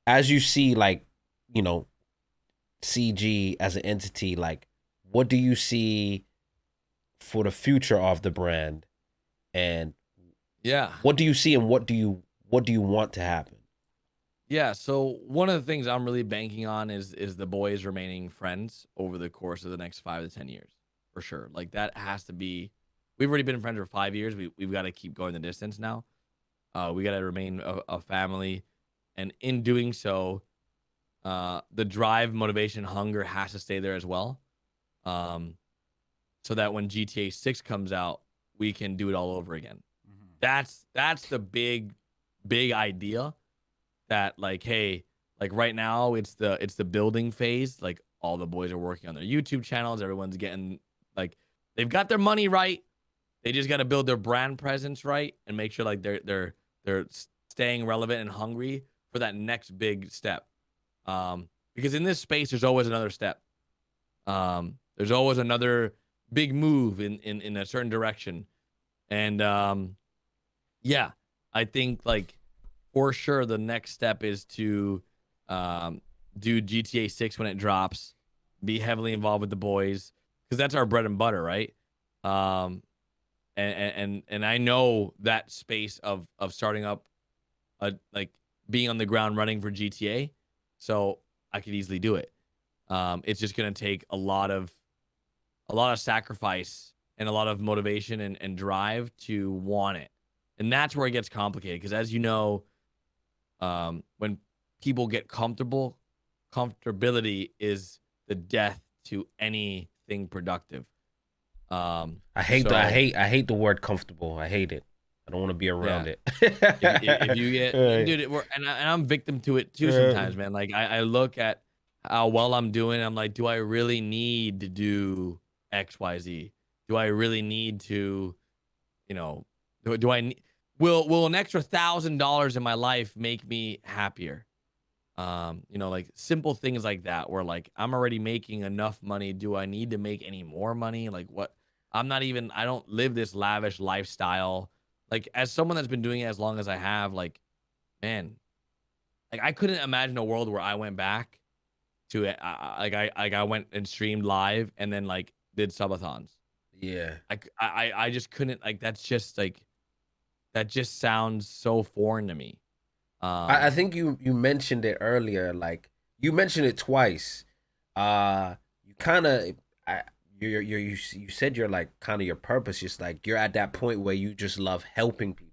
as you see, like, you know, CG as an entity, like, what do you see for the future of the brand, and Yeah. what do you see, and what do you want to happen? Yeah, so one of the things I'm really banking on is the boys remaining friends over the course of the next 5 to 10 years, for sure. Like that has to be. We've already been friends for 5 years. We've got to keep going the distance now. We got to remain a family, and in doing so, the drive, motivation, hunger has to stay there as well. Um, so that when GTA 6 comes out, we can do it all over again. That's the big idea that like, hey, like right now it's the building phase. Like all the boys are working on their YouTube channels. Everyone's getting like they've got their money right. They just got to build their brand presence right and make sure like they're staying relevant and hungry for that next big step. Because in this space, there's always another step. There's always another big move in a certain direction, and yeah, I think like for sure the next step is to um, do GTA 6 when it drops, be heavily involved with the boys because that's our bread and butter, right? Um, and I know that space of starting up a like being on the ground running for GTA, so I could easily do it. It's just gonna take a lot of sacrifice and a lot of motivation and drive to want it, and that's where it gets complicated because as you know, when people get comfortable, comfortability is the death to anything productive. Um, so I hate the word comfortable. I hate it. I don't want to be around yeah, it. if you get Right. dude, and I'm victim to it too Uh, sometimes, man. Like I look at how well I'm doing. I'm like, do I really need to do X, Y, Z? Do I really need to, you know, do I need, will an extra $1,000 in my life make me happier? Like simple things like that where like I'm already making enough money. Do I need to make any more money? Like what? I don't live this lavish lifestyle. Like as someone that's been doing it as long as I have, like, man, like I couldn't imagine a world where I went back to it. I went and streamed live and then like did subathons. yeah. I just couldn't like that just sounds so foreign to me. I Um think you mentioned it earlier. Like, you mentioned it twice. You kind of, I you said you're like kind of your purpose. Just like you're at that point where you just love helping people.